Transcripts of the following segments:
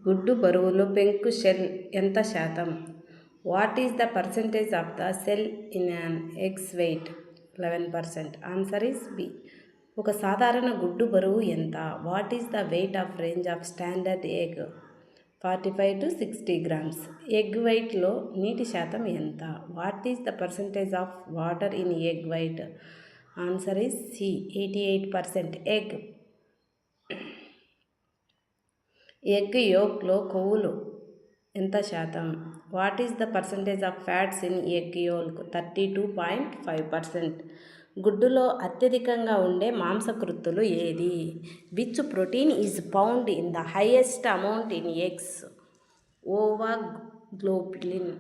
గుడ్డు బరువులో పెంకు షెల్ ఎంత శాతం? What is the percentage of the shell in an eggs weight? 11%. Answer is B. ఒక సాధారణ గుడ్డు బరువు ఎంత? What is the weight of range of standard egg? 45 to 60 grams. Egg వైట్లో నీటి శాతం ఎంత? What is the percentage of water in egg white? Answer is C. 88%. Egg యోక్లో కొవ్వులు ఎంత శాతం? What is the percentage of fats in egg yolk? 32.5%. గుడ్డులో అత్యధికంగా ఉండే మాంసకృత్తులు ఏది? Which protein is found in the highest amount in eggs? Ovoglobulin.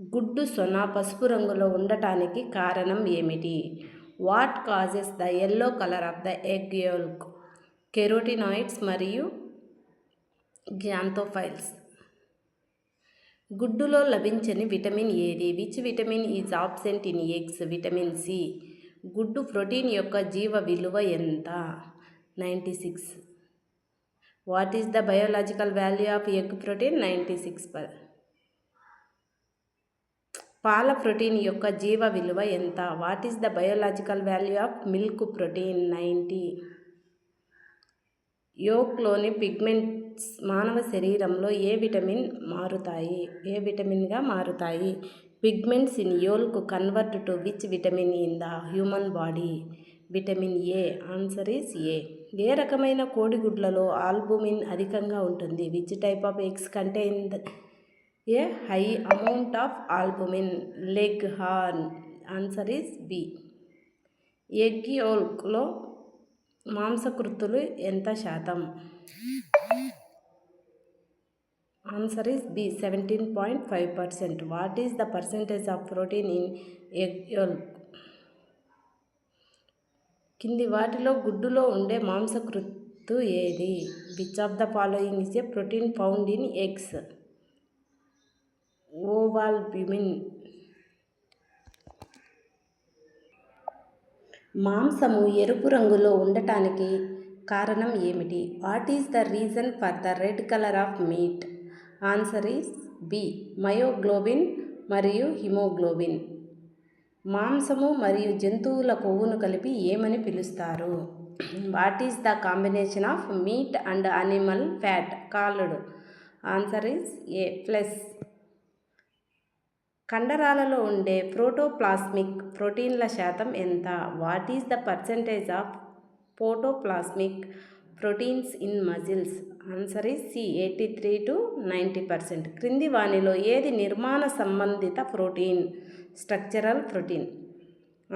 గుడ్డు సొన పసుపు రంగులో ఉండటానికి కారణం ఏమిటి? What causes the yellow colour of the egg yolk? Carotenoids మరియు గ్యాంథోఫైల్స్. గుడ్డులో లభించని విటమిన్ ఏది? Which vitamin is absent in eggs? Vitamin C. గుడ్డు ప్రోటీన్ యొక్క జీవ విలువ ఎంత? 96. What is the biological value of egg protein? 96. పాల ప్రోటీన్ యొక్క జీవ విలువ ఎంత? What is the biological value of milk protein? 90. యోక్లోని పిగ్మెంట్స్ మానవ శరీరంలో ఏ విటమిన్గా మారుతాయి? Pigments in yolk convert to which vitamin in the human body? Vitamin A. Answer is A. ఏ రకమైన కోడిగుడ్లలో ఆల్బుమిన్ అధికంగా ఉంటుంది? Which type of eggs contain a high amount of albumin? Leghorn. Answer is B. Egg యోల్క్లో మాంసకృత్తులు ఎంత శాతం? Answer is B. 17.5%. What is the percentage of protein in egg యోల్క్? కింది వాటిలో గుడ్డులో ఉండే మాంసకృత్తు ఏది? Which of the following is a protein found in eggs? Ovalbumin. మాంసము ఎరుపు రంగులో ఉండటానికి కారణం ఏమిటి? What is the reason for the red colour of meat? Answer is B. Myoglobin మరియు హిమోగ్లోబిన్. మాంసము మరియు జంతువుల కొవ్వును కలిపి ఏమని పిలుస్తారు? What is the combination of meat and animal fat called? Answer is A. Flesh. కండరాలలో ఉండే ప్రోటోప్లాస్మిక్ ప్రోటీన్ల శాతం ఎంత? What is the percentage of protoplasmic proteins in muscles? Answer is C. 83 to 90%. క్రింది వానిలో ఏది నిర్మాణ సంబంధిత protein? Structural protein.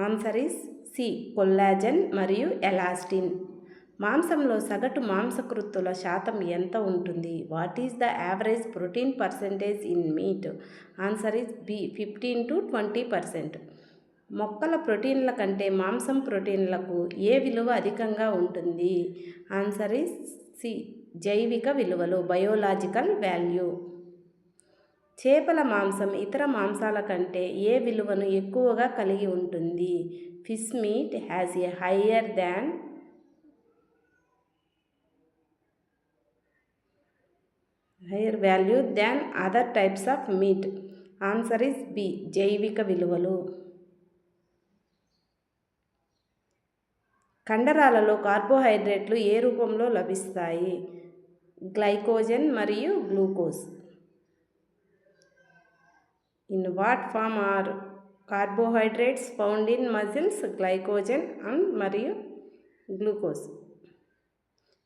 Answer is C. Collagen మరియు ఎలాస్టిన్. మాంసంలో సగటు మాంసకృత్తుల శాతం ఎంత ఉంటుంది? What is the average protein percentage in meat? Answer is B. 15 to 20%. మొక్కల ప్రోటీన్ల కంటే మాంసం ప్రోటీన్లకు ఏ విలువ అధికంగా ఉంటుంది? Answer is C. జైవిక విలువలు, బయోలాజికల్ వాల్యూ. చేపల మాంసం ఇతర మాంసాల కంటే ఏ విలువను ఎక్కువగా కలిగి ఉంటుంది? Fish meat has a higher value than other types of meat. Answer is B. జైవిక విలువలు. కండరాలలో కార్బోహైడ్రేట్లు ఏ రూపంలో లభిస్తాయి? గ్లైకోజన్ మరియు glucose. In what form are carbohydrates found in muscles? Glycogen and మరియు గ్లూకోజ్.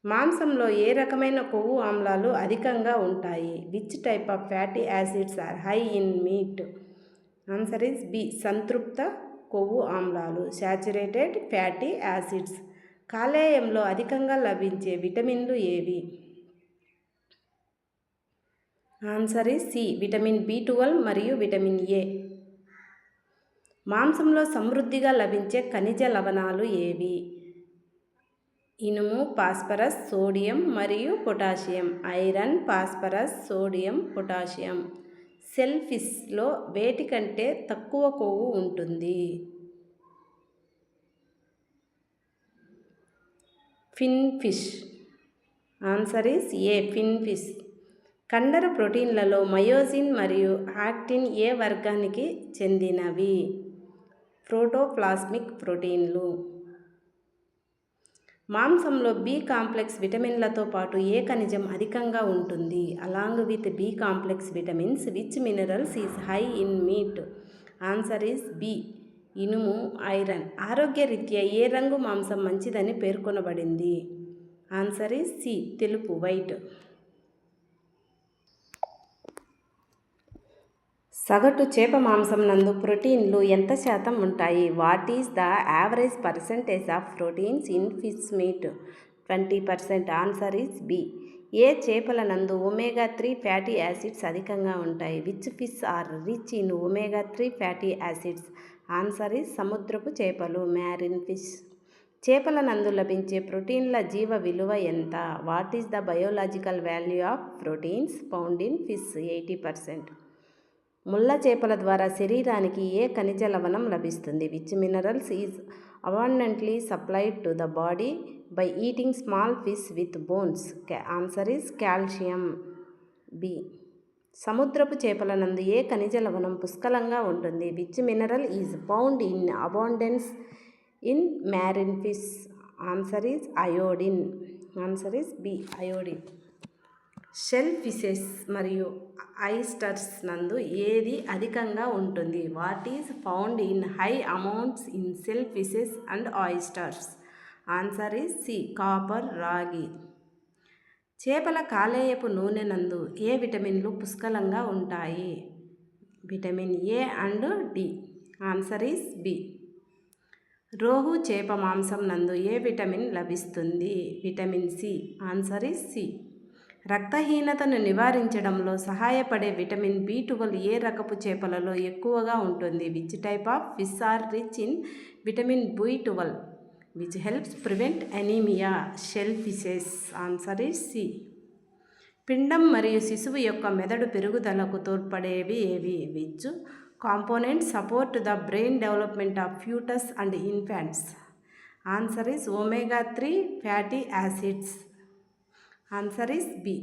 మాంసంలో ఏ రకమైన కొవ్వు ఆమ్లాలు అధికంగా ఉంటాయి? Which type of fatty acids are high in meat? Answer is B. సంతృప్త కొవ్వు ఆమ్లాలు, శాచురేటెడ్ ఫ్యాటీ యాసిడ్స్. కాలేయంలో అధికంగా లభించే విటమిన్లు ఏవి? Answer is C. విటమిన్ బి12 మరియు విటమిన్ ఏ. మాంసంలో సమృద్ధిగా లభించే ఖనిజ లవణాలు ఏవి? ఇనుము, ఫాస్ఫరస్, సోడియం మరియు potassium. Iron, phosphorus, sodium, potassium. Shell ఫిష్లో వేటి కంటే తక్కువ కొవ్వు ఉంటుంది? Fin fish. Answer is A fin fish. కండర ప్రోటీన్లలో మయోసిన్ మరియు యాక్టిన్ ఏ వర్గానికి చెందినవి? ప్రోటోప్లాస్మిక్ ప్రోటీన్లు. మాంసంలో బి కాంప్లెక్స్ విటమిన్లతో పాటు ఏ ఖనిజం అధికంగా ఉంటుంది? Along with B complex vitamins which minerals is high in meat? Answer is B ఇనుము, ఐరన్. ఆరోగ్యరీత్యా ఏ రంగు మాంసం మంచిదని పేర్కొనబడింది? ఆన్సర్ ఈస్ సి తెలుపు, వైట్. సగటు చేప మాంసం నందు ప్రోటీన్లు ఎంత శాతం ఉంటాయి? What is the average percentage of proteins in fish meat? 20%. Answer is B. ఏ చేపల నందు ఒమేగా 3 ఫ్యాటీ యాసిడ్స్ అధికంగా ఉంటాయి? Which fish are rich in omega 3 fatty acids? Answer is సముద్రపు చేపలు, మ్యారిన్ ఫిష్. చేపల నందు లభించే ప్రోటీన్ల జీవ విలువ ఎంత? What is the biological value of proteins found in fish? 80%. ముళ్ళ చేపల ద్వారా శరీరానికి ఏ ఖనిజ లవణం లభిస్తుంది? Which minerals is abundantly supplied to the body by eating small fish with bones? Answer is calcium, B. సముద్రపు చేపల నందు ఏ ఖనిజ లవణం పుష్కలంగా ఉంటుంది? Which mineral is found in abundance in marine fish? Answer is iodine. Answer is B iodine. Shell fishes మరియు oysters నందు ఏది అధికంగా ఉంటుంది? What is found in high amounts in shell fishes and oysters? Answer is C copper, రాగి. చేపల కాలేయపు నూనె నందు ఏ విటమిన్లు పుష్కలంగా ఉంటాయి? Vitamin A and D. Answer is B. రోహు చేప మాంసం నందు ఏ విటమిన్ లభిస్తుంది? Vitamin C. Answer is C. రక్తహీనతను నివారించడంలో సహాయపడే విటమిన్ B12 ఏ రకపు చేపలలో ఎక్కువగా ఉంటుంది? Which type of fish are rich in vitamin B12 which helps prevent anaemia? Shell fishes. Answer is C. పిండం మరియు శిశువు యొక్క మెదడు పెరుగుదలకు తోడ్పడేవి ఏవి? Which components support the brain development of foetus and infants? Answer is omega 3 fatty acids. Answer is B.